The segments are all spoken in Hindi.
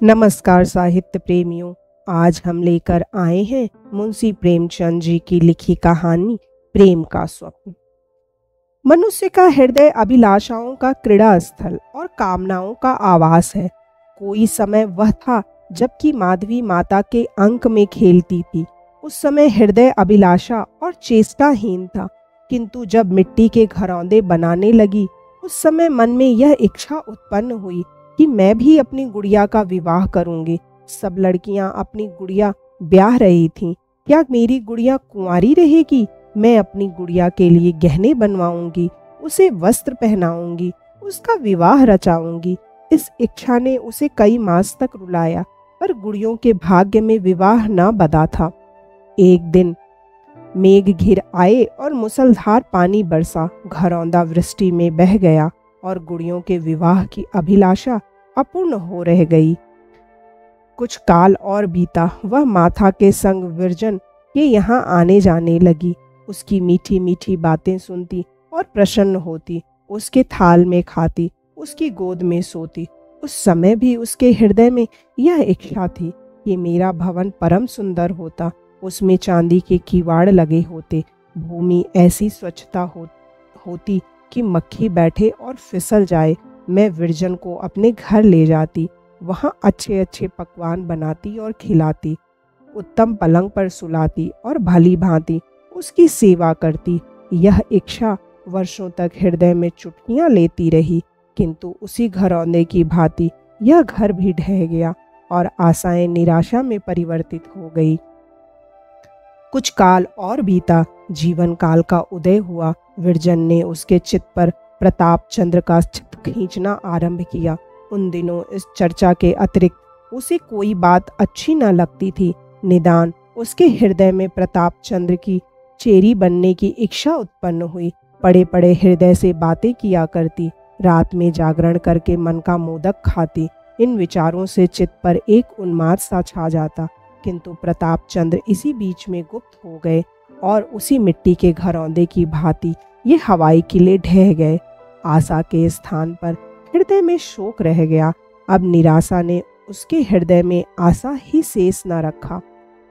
नमस्कार साहित्य प्रेमियों। आज हम लेकर आए हैं मुंशी प्रेमचंद जी की लिखी कहानी प्रेम का स्वप्न। मनुष्य का हृदय अभिलाषाओं का क्रीड़ा स्थल और कामनाओं का आवास है। कोई समय वह था जबकि माधवी माता के अंक में खेलती थी। उस समय हृदय अभिलाषा और चेष्टाहीन था, किंतु जब मिट्टी के घरौंदे बनाने लगी उस समय मन में यह इच्छा उत्पन्न हुई कि मैं भी अपनी गुड़िया का विवाह करूंगी। सब लड़कियां अपनी गुड़िया ब्याह रही थीं। क्या मेरी गुड़िया कुंवारी रहेगी? मैं अपनी गुड़िया के लिए गहने बनवाऊंगी, उसे वस्त्र पहनाऊंगी, उसका विवाह रचाऊंगी। इस इच्छा ने उसे कई मास तक रुलाया, पर गुड़ियों के भाग्य में विवाह न बंधा था। एक दिन मेघ घिर आए और मूसलधार पानी बरसा। घरौंदा वृष्टि में बह गया और गुड़ियों के विवाह की अभिलाषा अपूर्ण हो रह गई। कुछ काल और बीता। वह माथा के संग विरजन के यहाँ आने जाने लगी। उसकी मीठी मीठी बातें सुनती और प्रसन्न होती, उसके थाल में खाती, उसकी गोद में सोती। उस समय भी उसके हृदय में यह इच्छा थी कि मेरा भवन परम सुंदर होता, उसमें चांदी के किवाड़ लगे होते, भूमि ऐसी स्वच्छता होती कि मक्खी बैठे और फिसल जाए। मैं विरजन को अपने घर ले जाती, वहाँ अच्छे अच्छे पकवान बनाती और खिलाती, उत्तम पलंग पर सुलाती और भली भांति उसकी सेवा करती। यह इच्छा वर्षों तक हृदय में चुटकियाँ लेती रही, किंतु उसी घरौंदे की भांति यह घर भी ढह गया और आशाएं निराशा में परिवर्तित हो गई। कुछ काल और बीता। जीवन काल का उदय हुआ। विरजन ने उसके चित्त पर प्रताप चंद्र का चित्र खींचना आरंभ किया। उन दिनों इस चर्चा के अतिरिक्त उसे कोई बात अच्छी न लगती थी। निदान उसके हृदय में प्रताप चंद्र की चेरी बनने की इच्छा उत्पन्न हुई। पड़े पड़े हृदय से बातें किया करती, रात में जागरण करके मन का मोदक खाती। इन विचारों से चित्त पर एक उन्माद सा छा जाता, किंतु प्रताप चंद्र इसी बीच में गुप्त हो गए और उसी मिट्टी के घरौंदे की भांति ये हवाई किले ढह गए। आशा के स्थान पर हृदय में शोक रह गया। अब निराशा ने उसके हृदय में आशा ही शेष न रखा।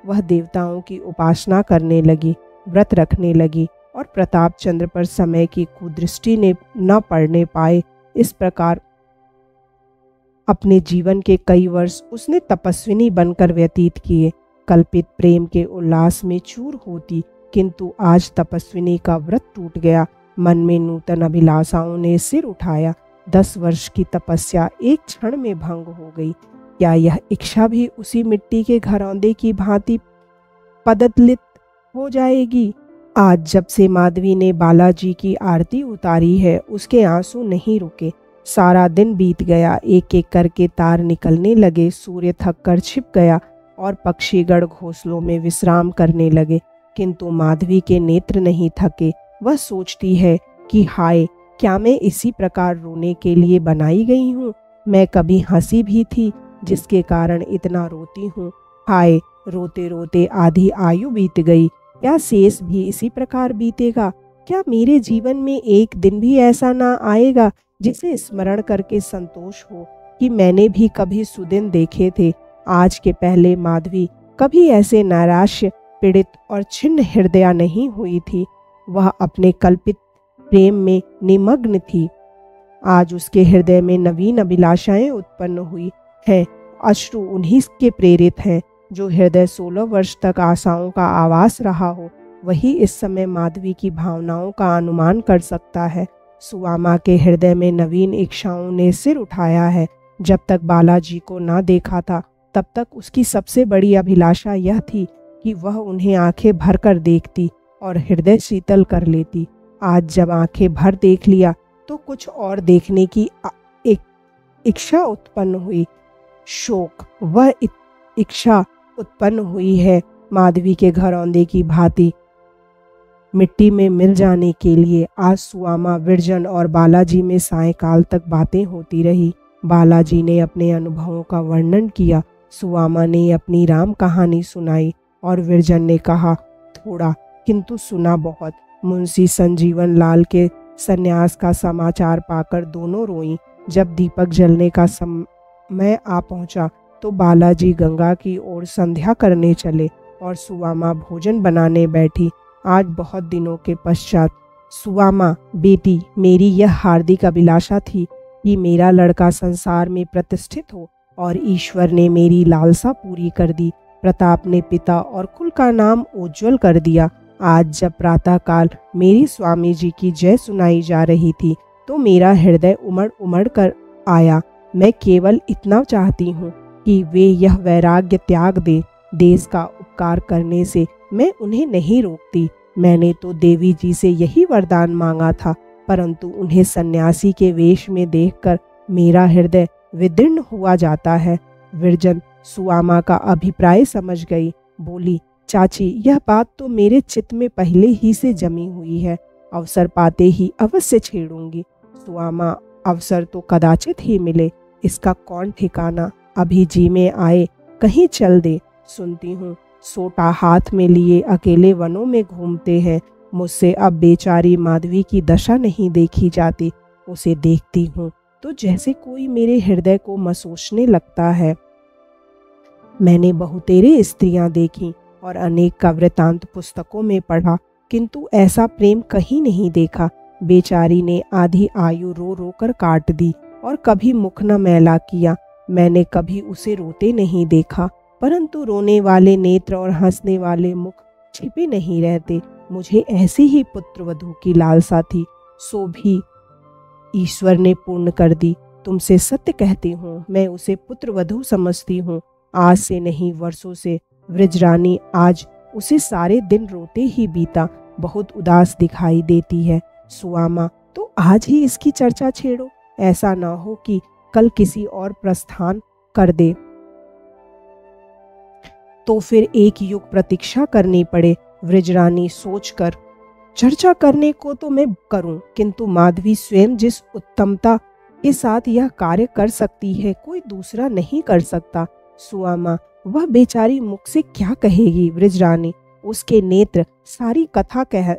वह देवताओं की उपासना करने लगी, व्रत रखने लगी और प्रताप चंद्र पर समय की कुदृष्टि ने न पड़ने पाए। इस प्रकार अपने जीवन के कई वर्ष उसने तपस्विनी बनकर व्यतीत किए। कल्पित प्रेम के उल्लास में चूर होती, किंतु आज तपस्विनी का व्रत टूट गया। मन में नूतन अभिलाषाओं ने सिर उठाया। 10 वर्ष की तपस्या एक क्षण में भंग हो गई। क्या यह इच्छा भी उसी मिट्टी के घरौंदे की भांति पददलित हो जाएगी? आज जब से माधवी ने बालाजी की आरती उतारी है, उसके आंसू नहीं रुके। सारा दिन बीत गया, एक एक करके तार निकलने लगे। सूर्य थक कर छिप गया और पक्षीगण घोंसलों में विश्राम करने लगे, किंतु माधवी के नेत्र नहीं थके। वह सोचती है कि हाय, क्या मैं इसी प्रकार रोने के लिए बनाई गई हूँ? मैं कभी हंसी भी थी, जिसके कारण इतना रोती हूँ। हाय, रोते रोते आधी आयु बीत गई। क्या शेष भी इसी प्रकार बीतेगा? क्या मेरे जीवन में एक दिन भी ऐसा ना आएगा जिसे स्मरण करके संतोष हो कि मैंने भी कभी सुदिन देखे थे? आज के पहले माधवी कभी ऐसे नैराश्य पीड़ित और छिन्न हृदया नहीं हुई थी। वह अपने कल्पित प्रेम में निमग्न थी। आज उसके हृदय में नवीन अभिलाषाएं उत्पन्न हुई हैं। अश्रु उन्हीं के प्रेरित हैं। जो हृदय 16 वर्ष तक आशाओं का आवास रहा हो, वही इस समय माधवी की भावनाओं का अनुमान कर सकता है। सुआमा के हृदय में नवीन इच्छाओं ने सिर उठाया है। जब तक बालाजी को ना देखा था, तब तक उसकी सबसे बड़ी अभिलाषा यह थी कि वह उन्हें आंखें भरकर देखती और हृदय शीतल कर लेती। आज जब आंखें भर देख लिया तो कुछ और देखने की एक इच्छा उत्पन्न हुई। शोक, वह इच्छा उत्पन्न हुई है माधवी के घरौंदे की भांति मिट्टी में मिल जाने के लिए। आज सुआमा, विरजन और बालाजी में सायंकाल तक बातें होती रही। बालाजी ने अपने अनुभवों का वर्णन किया, सुआमा ने अपनी राम कहानी सुनाई और विरजन ने कहा थोड़ा, किंतु सुना बहुत। मुंशी संजीवन लाल के संन्यास का समाचार पाकर दोनों रोईं। जब दीपक जलने का समय आ पहुंचा तो बालाजी गंगा की ओर संध्या करने चले और सुवामा भोजन बनाने बैठी। आज बहुत दिनों के पश्चात सुवामा, बेटी, मेरी यह हार्दिक अभिलाषा थी कि मेरा लड़का संसार में प्रतिष्ठित हो और ईश्वर ने मेरी लालसा पूरी कर दी। प्रताप ने पिता और कुल का नाम उज्जवल कर दिया। आज जब प्रातःकाल मेरी स्वामी जी की जय सुनाई जा रही थी तो मेरा हृदय उमड़ उमड़ कर आया। मैं केवल इतना चाहती हूँ कि वे यह वैराग्य त्याग दे। देश का उपकार करने से मैं उन्हें नहीं रोकती। मैंने तो देवी जी से यही वरदान मांगा था, परंतु उन्हें सन्यासी के वेश में देखकर मेरा हृदय विदीर्ण हुआ जाता है। विरजन सुवामा का अभिप्राय समझ गई। बोली, चाची, यह बात तो मेरे चित्त में पहले ही से जमी हुई है। अवसर पाते ही अवश्य छेड़ूंगी। सुवामा, अवसर तो कदाचित ही मिले, इसका कौन ठिकाना। अभी जी में आए कहीं चल दे। सुनती हूँ सोटा हाथ में लिए अकेले वनों में घूमते हैं। मुझसे अब बेचारी माधवी की दशा नहीं देखी जाती। उसे देखती हूँ तो जैसे कोई मेरे हृदय को मसोचने लगता है। मैंने बहुतेरे स्त्रियां देखी और अनेक का वृतांत पुस्तकों में पढ़ा, किंतु ऐसा प्रेम कहीं नहीं देखा। बेचारी ने आधी आयु रो रो कर काट दी और कभी मुख न मैला किया। मैंने कभी उसे रोते नहीं देखा, परंतु रोने वाले नेत्र और हंसने वाले मुख छिपे नहीं रहते। मुझे ऐसी ही पुत्रवधू की लालसा थी, सो भी ईश्वर ने पूर्ण कर दी। तुमसे सत्य कहती हूँ, मैं उसे पुत्रवधू समझती हूँ। आज से नहीं, वर्षों से। व्रजरानी आज उसे सारे दिन रोते ही बीता, बहुत उदास दिखाई देती है। सुवामा, तो आज ही इसकी चर्चा छेड़ो। ऐसा ना हो कि कल किसी और प्रस्थान कर दे तो फिर एक युग प्रतीक्षा करनी पड़े। व्रजरानी सोचकर, चर्चा करने को तो मैं करूं, किंतु माधवी स्वयं जिस उत्तमता के साथ यह कार्य कर सकती है, कोई दूसरा नहीं कर सकता। सुवामा, वह बेचारी मुख से क्या कहेगी। व्रजरानी, उसके नेत्र सारी कथा कह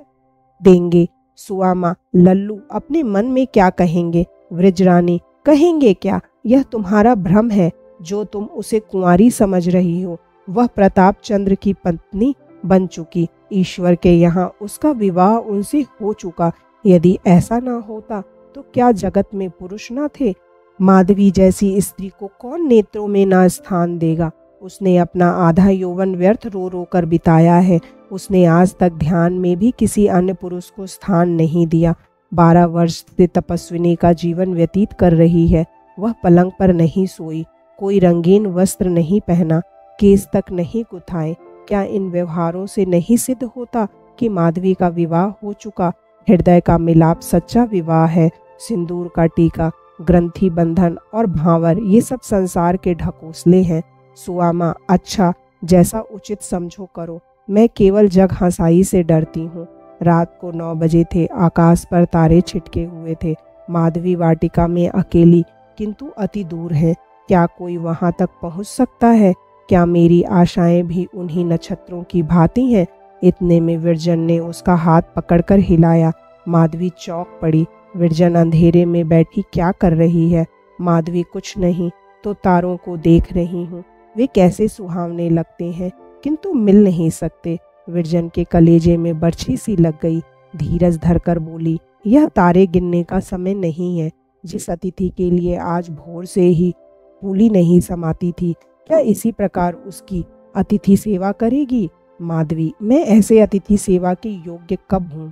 देंगे। सुवामा, लल्लू अपने मन में क्या कहेंगे। व्रजरानी, कहेंगे क्या, यह तुम्हारा भ्रम है। जो तुम उसे कुंवारी समझ रही हो, वह प्रताप चंद्र की पत्नी बन चुकी। ईश्वर के यहाँ उसका विवाह उनसे हो चुका। यदि ऐसा ना होता तो क्या जगत में पुरुष न थे। माधवी जैसी स्त्री को कौन नेत्रों में ना स्थान देगा। उसने अपना आधा यौवन व्यर्थ रो रो कर बिताया है। उसने आज तक ध्यान में भी किसी अन्य पुरुष को स्थान नहीं दिया। 12 वर्ष से तपस्विनी का जीवन व्यतीत कर रही है। वह पलंग पर नहीं सोई, कोई रंगीन वस्त्र नहीं पहना, केस तक नहीं गुथाए। क्या इन व्यवहारों से नहीं सिद्ध होता कि माधवी का विवाह हो चुका। हृदय का मिलाप सच्चा विवाह है। सिंदूर का टीका, ग्रंथि बंधन और भांवर, ये सब संसार के ढकोसले हैं। सुवामा, अच्छा, जैसा उचित समझो करो। मैं केवल जग हंसाई से डरती हूँ। रात को 9 बजे थे। आकाश पर तारे छिटके हुए थे। माधवी वाटिका में अकेली, किंतु अति दूर है। क्या कोई वहां तक पहुंच सकता है। क्या मेरी आशाएं भी उन्हीं नक्षत्रों की भांति हैं। इतने में विरजन ने उसका हाथ पकड़कर हिलाया। माधवी चौंक पड़ी। विरजन अंधेरे में बैठी क्या कर रही है। माधवी, कुछ नहीं, तो तारों को देख रही हूँ। वे कैसे सुहावने लगते हैं, किंतु मिल नहीं सकते। विरजन के कलेजे में बर्छी सी लग गई। धीरज धरकर बोली, यह तारे गिनने का समय नहीं है। जिस अतिथि के लिए आज भोर से ही फूली नहीं समाती थी, क्या इसी प्रकार उसकी अतिथि सेवा करेगी। माधवी, मैं ऐसे अतिथि सेवा के योग्य कब हूँ।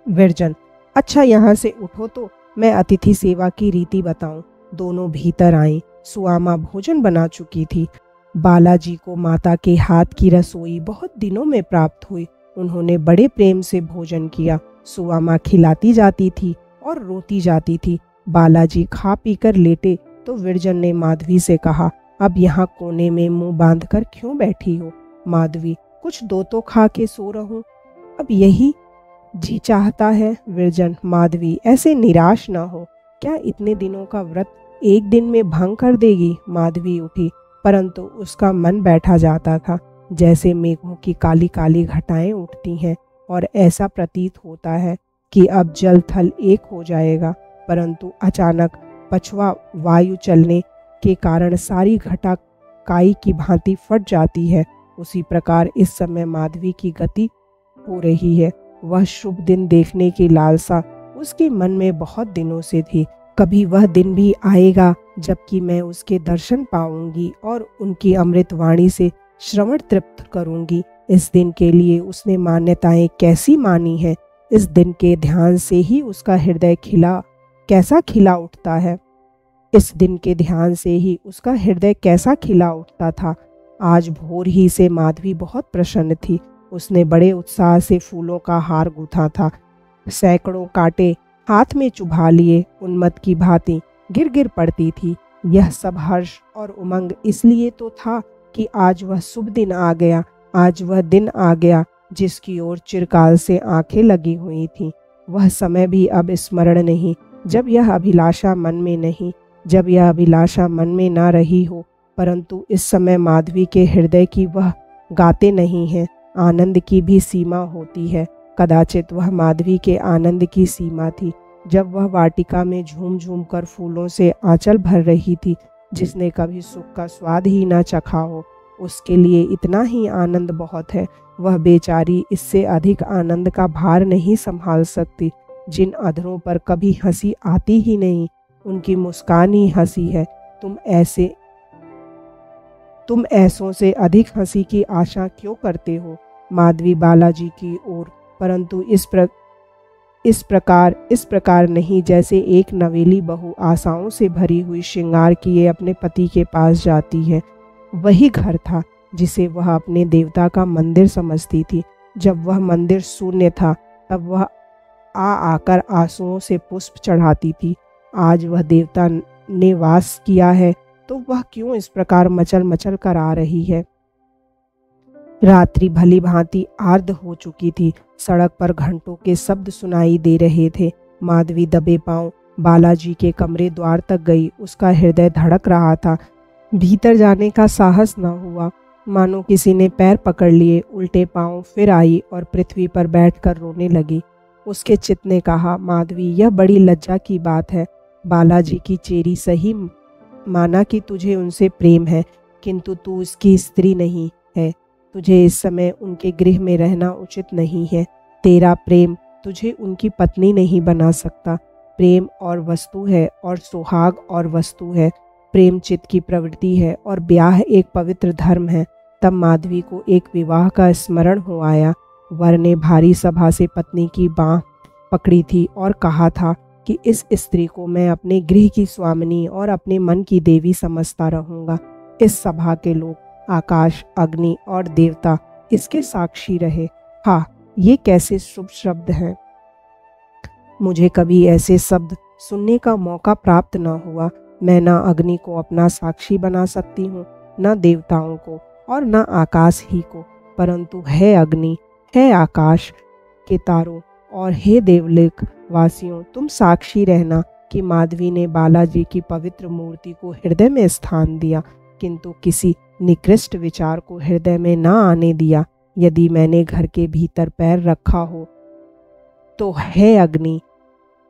विरजन, अच्छा, यहाँ से उठो तो मैं अतिथि सेवा की रीति बताऊं। दोनों भीतर आए। सुवामा भोजन बना चुकी थी। बालाजी को माता के हाथ की रसोई बहुत दिनों में प्राप्त हुई। उन्होंने बड़े प्रेम से भोजन किया। सुवामा खिलाती जाती थी और रोती जाती थी। बालाजी खा पीकर लेटे तो विरजन ने माधवी से कहा, अब यहाँ कोने में मुंह बांधकर क्यों बैठी हो। माधवी, कुछ दो तो खा के सो रहूं, अब यही जी चाहता है। विरजन, माधवी, ऐसे निराश ना हो। क्या इतने दिनों का व्रत एक दिन में भंग कर देगी। माधवी उठी, परंतु उसका मन बैठा जाता था। जैसे मेघों की काली काली घटाएं उठती हैं और ऐसा प्रतीत होता है कि अब जल थल एक हो जाएगा, परंतु अचानक पछवा वायु चलने के कारण सारी घटा काई की भांति फट जाती है, उसी प्रकार इस समय माधवी की गति हो रही है। वह शुभ दिन देखने की लालसा उसके मन में बहुत दिनों से थी। कभी वह दिन भी आएगा जबकि मैं उसके दर्शन पाऊंगी और उनकी अमृत वाणी से श्रवण तृप्त करूंगी। इस दिन के लिए उसने मान्यताएं कैसी मानी है। इस दिन के ध्यान से ही उसका हृदय कैसा खिला उठता है। इस दिन के ध्यान से ही उसका हृदय कैसा खिला उठता था। आज भोर ही से माधवी बहुत प्रसन्न थी। उसने बड़े उत्साह से फूलों का हार गूंथा था। सैकड़ों कांटे हाथ में चुभा लिए उन्मत्त की भांति गिर गिर पड़ती थी। यह सब हर्ष और उमंग इसलिए तो था कि आज वह शुभ दिन आ गया। आज वह दिन आ गया जिसकी ओर चिरकाल से आंखें लगी हुई थीं। वह समय भी अब स्मरण नहीं जब यह अभिलाषा मन में ना रही हो, परंतु इस समय माधवी के हृदय की वह गाते नहीं है। आनंद की भी सीमा होती है। कदाचित वह माधवी के आनंद की सीमा थी जब वह वाटिका में झूम झूम कर फूलों से आंचल भर रही थी। जिसने कभी सुख का स्वाद ही न चखा हो, उसके लिए इतना ही आनंद बहुत है। वह बेचारी इससे अधिक आनंद का भार नहीं संभाल सकती। जिन अधरों पर कभी हंसी आती ही नहीं, उनकी मुस्कान ही हंसी है। तुम ऐसों से अधिक हंसी की आशा क्यों करते हो? माधवी बालाजी की ओर, परंतु इस प्रकार नहीं जैसे एक नवेली बहू आशाओं से भरी हुई श्रृंगार किए अपने पति के पास जाती है। वही घर था जिसे वह अपने देवता का मंदिर समझती थी। जब वह मंदिर शून्य था तब वह आकर आंसुओं से पुष्प चढ़ाती थी। आज वह देवता ने वास किया है तो वह क्यों इस प्रकार मचल मचल कर आ रही है? रात्रि भली भांति आर्द्र हो चुकी थी। सड़क पर घंटों के शब्द सुनाई दे रहे थे। माधवी दबे पांव बालाजी के कमरे द्वार तक गई। उसका हृदय धड़क रहा था। भीतर जाने का साहस न हुआ। मानो किसी ने पैर पकड़ लिए। उल्टे पांव फिर आई और पृथ्वी पर बैठकर रोने लगी। उसके चित्त ने कहा, माधवी, यह बड़ी लज्जा की बात है। बालाजी की चेरी सही माना कि तुझे उनसे प्रेम है, किंतु तू उसकी स्त्री नहीं है। तुझे इस समय उनके गृह में रहना उचित नहीं है। तेरा प्रेम तुझे उनकी पत्नी नहीं बना सकता। प्रेम और वस्तु है और सुहाग और वस्तु है। प्रेम चित्त की प्रवृत्ति है और ब्याह एक पवित्र धर्म है। तब माधवी को एक विवाह का स्मरण हो आया। वर ने भारी सभा से पत्नी की बाँह पकड़ी थी और कहा था कि इस स्त्री को मैं अपने गृह की स्वामिनी और अपने मन की देवी समझता रहूंगा। इस सभा के लोग, आकाश, अग्नि और देवता इसके साक्षी रहे। हाँ, ये कैसे शुभ शब्द हैं। मुझे कभी ऐसे शब्द सुनने का मौका प्राप्त न हुआ। मैं न अग्नि को अपना साक्षी बना सकती हूँ, न देवताओं को और न आकाश ही को, परंतु है अग्नि, है आकाश के तारों और हे देवलोक वासियों, तुम साक्षी रहना कि माधवी ने बालाजी की पवित्र मूर्ति को हृदय में स्थान दिया, किंतु किसी निकृष्ट विचार को हृदय में न आने दिया। यदि मैंने घर के भीतर पैर रखा हो तो हे अग्नि,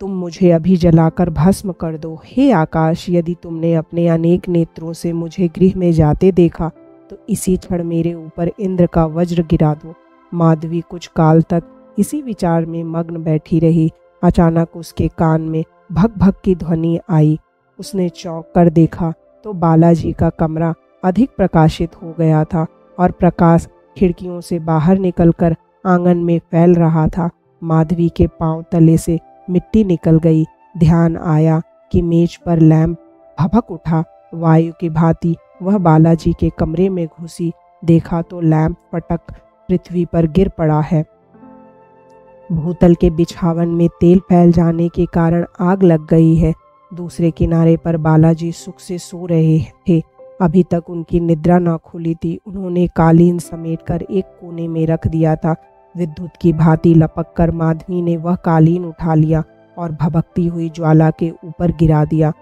तुम मुझे अभी जलाकर भस्म कर दो। हे आकाश, यदि तुमने अपने अनेक नेत्रों से मुझे गृह में जाते देखा तो इसी क्षण मेरे ऊपर इंद्र का वज्र गिरा दो। माधवी कुछ काल तक इसी विचार में मग्न बैठी रही। अचानक उसके कान में भक भक की ध्वनि आई। उसने चौंक कर देखा तो बालाजी का कमरा अधिक प्रकाशित हो गया था और प्रकाश खिड़कियों से बाहर निकलकर आंगन में फैल रहा था। माधवी के पांव तले से मिट्टी निकल गई। ध्यान आया कि मेज पर लैंप भभक उठा। वायु की भांति वह बालाजी के कमरे में घुसी। देखा तो लैंप फटक पृथ्वी पर गिर पड़ा है। भूतल के बिछावन में तेल फैल जाने के कारण आग लग गई है। दूसरे किनारे पर बालाजी सुख से सो रहे थे। अभी तक उनकी निद्रा न खुली थी। उन्होंने कालीन समेटकर एक कोने में रख दिया था। विद्युत की भांति लपक कर माधवी ने वह कालीन उठा लिया और भभकती हुई ज्वाला के ऊपर गिरा दिया।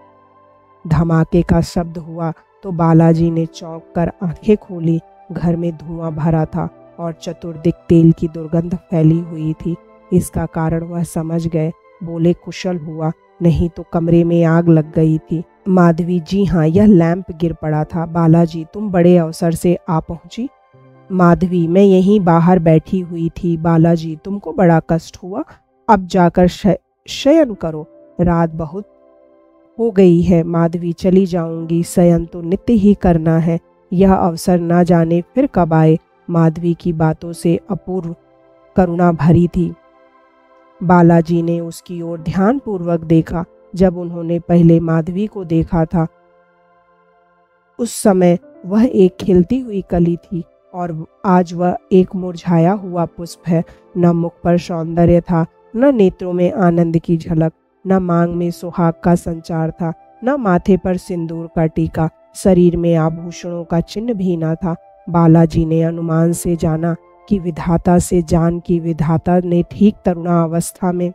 धमाके का शब्द हुआ तो बालाजी ने चौंक कर आंखें खोली। घर में धुआं भरा था और चतुर्दिक तेल की दुर्गंध फैली हुई थी। इसका कारण वह समझ गए। बोले, कुशल हुआ, नहीं तो कमरे में आग लग गई थी। माधवी, जी हाँ, यह लैंप गिर पड़ा था। बालाजी, तुम बड़े अवसर से आ पहुंची। माधवी, मैं यहीं बाहर बैठी हुई थी। बालाजी, तुमको बड़ा कष्ट हुआ, अब जाकर शयन करो, रात बहुत हो गई है। माधवी, चली जाऊंगी, शयन तो नित्य ही करना है, यह अवसर ना जाने फिर कब आए। माधवी की बातों से अपूर्व करुणा भरी थी। बालाजी ने उसकी ओर ध्यानपूर्वक देखा। जब उन्होंने पहले माधवी को देखा था उस समय वह एक खिलती हुई कली थी और आज वह एक मुरझाया हुआ पुष्प है। न मुख पर सौंदर्य था, न नेत्रों में आनंद की झलक, न मांग में सुहाग का संचार था, न माथे पर सिंदूर का टीका, शरीर में आभूषणों का चिन्ह भी न था। बालाजी ने अनुमान से जाना कि विधाता से जान की विधाता ने ठीक तरुणावस्था में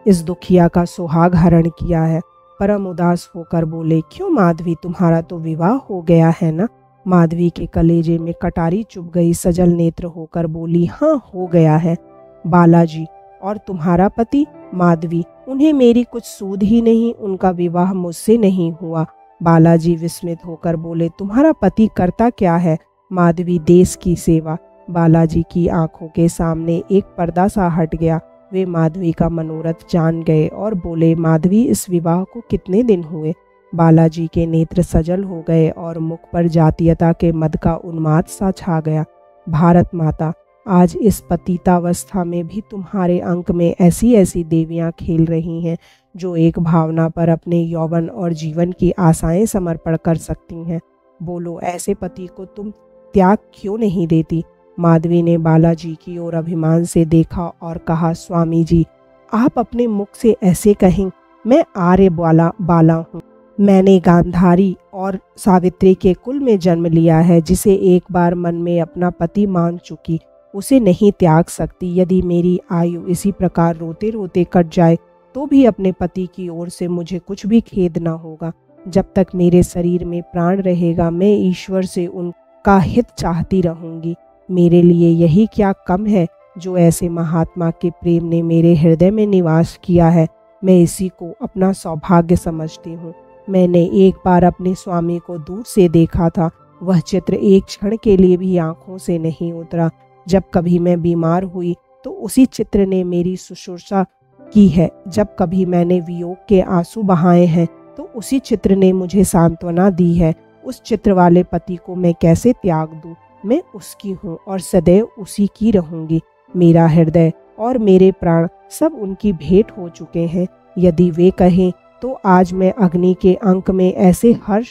इस दुखिया का सुहाग हरण किया है। परम उदास होकर बोले, क्यों माधवी, तुम्हारा तो विवाह हो गया है ना? माधवी के कलेजे में कटारी चुभ गई, सजल नेत्र होकर बोली, हाँ, हो गया है। बालाजी, और तुम्हारा पति? माधवी, उन्हें मेरी कुछ सूध ही नहीं, उनका विवाह मुझसे नहीं हुआ। बालाजी विस्मित होकर बोले, तुम्हारा पति करता क्या है? माधवी, देश की सेवा। बालाजी की आंखों के सामने एक पर्दा सा हट गया। वे माधवी का मनोरथ जान गए और बोले, माधवी, इस विवाह को कितने दिन हुए? बालाजी के नेत्र सजल हो गए और मुख पर जातीयता के मद का उन्माद सा छा गया। भारत माता, आज इस पतितावस्था में भी तुम्हारे अंक में ऐसी ऐसी देवियां खेल रही हैं जो एक भावना पर अपने यौवन और जीवन की आशाएं समर्पण कर सकती हैं। बोलो, ऐसे पति को तुम त्याग क्यों नहीं देती? माधवी ने बालाजी की ओर अभिमान से देखा और कहा, स्वामी जी, आप अपने मुख से ऐसे कहें? मैं आर्य बाला हूँ। मैंने गांधारी और सावित्री के कुल में जन्म लिया है। जिसे एक बार मन में अपना पति मान चुकी, उसे नहीं त्याग सकती। यदि मेरी आयु इसी प्रकार रोते रोते कट जाए तो भी अपने पति की ओर से मुझे कुछ भी खेद न होगा। जब तक मेरे शरीर में प्राण रहेगा मैं ईश्वर से उनका हित चाहती रहूंगी। मेरे लिए यही क्या कम है जो ऐसे महात्मा के प्रेम ने मेरे हृदय में निवास किया है। मैं इसी को अपना सौभाग्य समझती हूँ। मैंने एक बार अपने स्वामी को दूर से देखा था। वह चित्र एक क्षण के लिए भी आंखों से नहीं उतरा। जब कभी मैं बीमार हुई तो उसी चित्र ने मेरी शुश्रूषा की है। जब कभी मैंने वियोग के आंसू बहाए हैं तो उसी चित्र ने मुझे सांत्वना दी है। उस चित्र वाले पति को मैं कैसे त्याग दूं? मैं उसकी हूँ और सदैव उसी की रहूंगी। मेरा हृदय और मेरे प्राण सब उनकी भेंट हो चुके हैं। यदि वे कहें तो आज मैं अग्नि के अंक में ऐसे हर्ष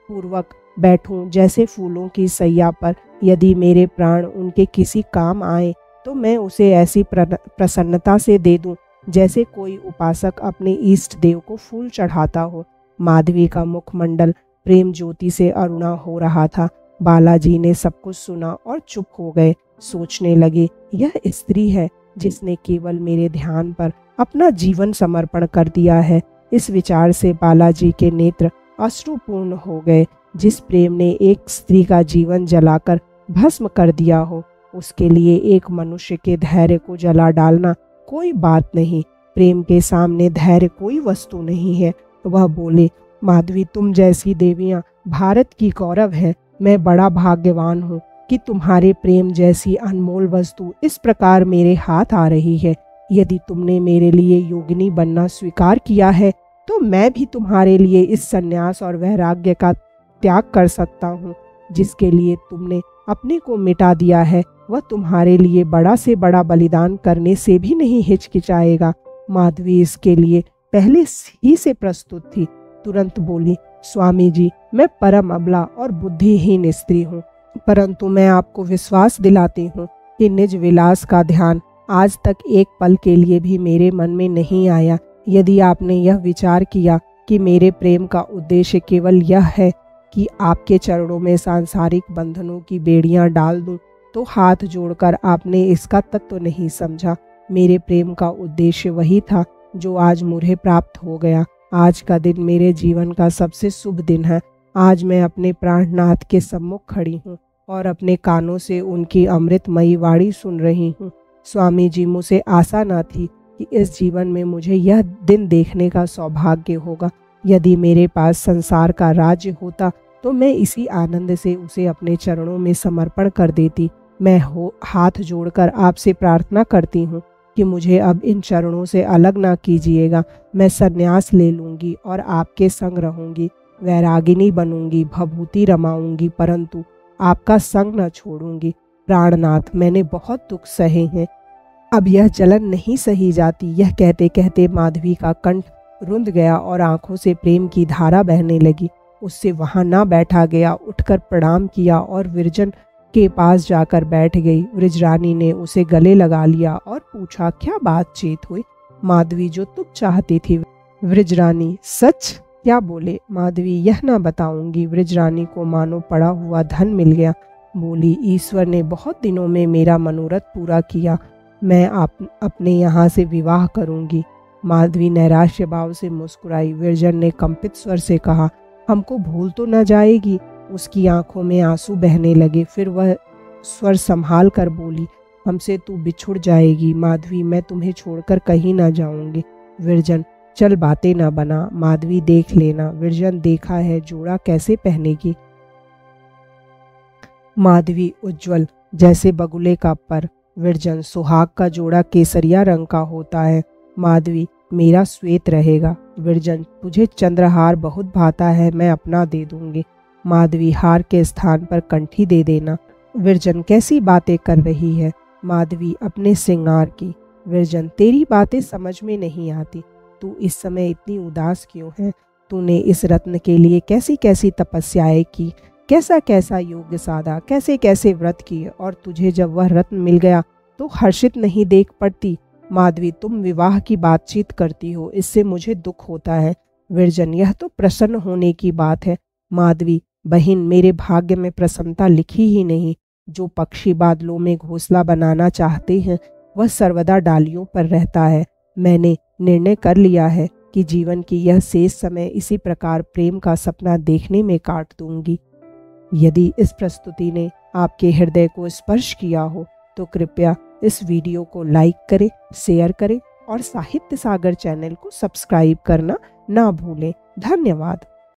पूर्वक बैठूं जैसे फूलों की सैया पर। यदि मेरे प्राण उनके किसी काम आए तो मैं उसे ऐसी प्रसन्नता से दे दूं जैसे कोई उपासक अपने इष्ट देव को फूल चढ़ाता हो। माधवी का मुखमंडल प्रेम ज्योति से अरुणा हो रहा था। बालाजी ने सब कुछ सुना और चुप हो गए। सोचने लगे, यह स्त्री है जिसने केवल मेरे ध्यान पर अपना जीवन समर्पण कर दिया है। इस विचार से बालाजी के नेत्र अश्रुपूर्ण हो गए। जिस प्रेम ने एक स्त्री का जीवन जलाकर भस्म कर दिया हो, उसके लिए एक मनुष्य के धैर्य को जला डालना कोई बात नहीं। प्रेम के सामने धैर्य कोई वस्तु नहीं है। वह बोले, माधवी, तुम जैसी देवियां भारत की गौरव है। मैं बड़ा भाग्यवान हूँ कि तुम्हारे प्रेम जैसी अनमोल वस्तु इस प्रकार मेरे हाथ आ रही है। यदि तुमने मेरे लिए योगिनी बनना स्वीकार किया है तो मैं भी तुम्हारे लिए इस संन्यास और वैराग्य का त्याग कर सकता हूँ। जिसके लिए तुमने अपने को मिटा दिया है वह तुम्हारे लिए बड़ा से बड़ा बलिदान करने से भी नहीं हिचकिचाएगा। माधवी इसके लिए पहले ही से प्रस्तुत थी। तुरंत बोली, स्वामी जी, मैं परम अबला और बुद्धिहीन स्त्री हूँ, परंतु मैं आपको विश्वास दिलाती हूँ कि निज विलास का ध्यान आज तक एक पल के लिए भी मेरे मन में नहीं आया। यदि आपने यह विचार किया कि मेरे प्रेम का उद्देश्य केवल यह है कि आपके चरणों में सांसारिक बंधनों की बेड़ियां डाल दूं, तो हाथ जोड़कर आपने इसका तत्व नहीं समझा। मेरे प्रेम का उद्देश्य वही था जो आज मुझे प्राप्त हो गया। आज का दिन मेरे जीवन का सबसे शुभ दिन है। आज मैं अपने प्राणनाथ के सम्मुख खड़ी हूँ और अपने कानों से उनकी अमृतमयी वाणी सुन रही हूँ। स्वामी जी, मुझे आशा न थी कि इस जीवन में मुझे यह दिन देखने का सौभाग्य होगा, यदि मेरे पास संसार का राज्य होता तो मैं इसी आनंद से उसे अपने चरणों में समर्पण कर देती। मैं हाथ जोड़कर आपसे प्रार्थना करती हूँ कि मुझे अब इन चरणों से अलग ना कीजिएगा। मैं संन्यास ले लूँगी और आपके संग रहूँगी, वैरागिनी बनूंगी, भभूति रमाऊंगी, परंतु आपका संग न छोड़ूंगी। प्राणनाथ, मैंने बहुत दुख सहे हैं, अब यह जलन नहीं सही जाती। यह कहते कहते माधवी का कंठ रुंध गया और आंखों से प्रेम की धारा बहने लगी। उससे वहां ना बैठा गया, उठकर प्रणाम किया और विरजन के पास जाकर बैठ गई। व्रजरानी ने उसे गले लगा लिया और पूछा, क्या बातचीत हुई? माधवी, जो तुम चाहती थी। व्रजरानी, सच क्या बोले? माधवी, यह ना बताऊंगी। व्रजरानी को मानो पड़ा हुआ धन मिल गया। बोली, ईश्वर ने बहुत दिनों में मेरा मनोरथ पूरा किया, मैं अपने यहाँ से विवाह करूंगी। माधवी नैराश्य भाव से मुस्कुराई। विरजन ने कंपित स्वर से कहा, हमको भूल तो न जाएगी? उसकी आंखों में आंसू बहने लगे। फिर वह स्वर संभाल कर बोली, हमसे तू बिछुड़ जाएगी। माधवी, मैं तुम्हें छोड़कर कहीं ना जाऊंगी। विरजन, चल बातें न बना। माधवी, देख लेना। विरजन, देखा है, जोड़ा कैसे पहनेगी? माधवी, उज्जवल जैसे बगुले का पर। विरजन, सुहाग का जोड़ा केसरिया रंग का होता है। माधवी, मेरा श्वेत रहेगा। विरजन, तुझे चंद्रहार बहुत भाता है, मैं अपना दे दूंगी। माधवी, हार के स्थान पर कंठी दे देना। विरजन, कैसी बातें कर रही है? माधवी, अपने श्रृंगार की। विरजन, तेरी बातें समझ में नहीं आती। तू इस समय इतनी उदास क्यों है? तूने इस रत्न के लिए कैसी कैसी तपस्याएं की, कैसा कैसा योग साधा, कैसे कैसे व्रत किए, और तुझे जब वह रत्न मिल गया तो हर्षित नहीं देख पड़ती? माधवी, तुम विवाह की बातचीत करती हो, इससे मुझे दुख होता है। विरजन, यह तो प्रसन्न होने की बात है। माधवी, बहन, मेरे भाग्य में प्रसन्नता लिखी ही नहीं। जो पक्षी बादलों में घोंसला बनाना चाहते हैं वह सर्वदा डालियों पर रहता है। मैंने निर्णय कर लिया है कि जीवन की यह शेष समय इसी प्रकार प्रेम का सपना देखने में काट दूंगी। यदि इस प्रस्तुति ने आपके हृदय को स्पर्श किया हो तो कृपया इस वीडियो को लाइक करें, शेयर करें और साहित्य सागर चैनल को सब्सक्राइब करना ना भूलें। धन्यवाद।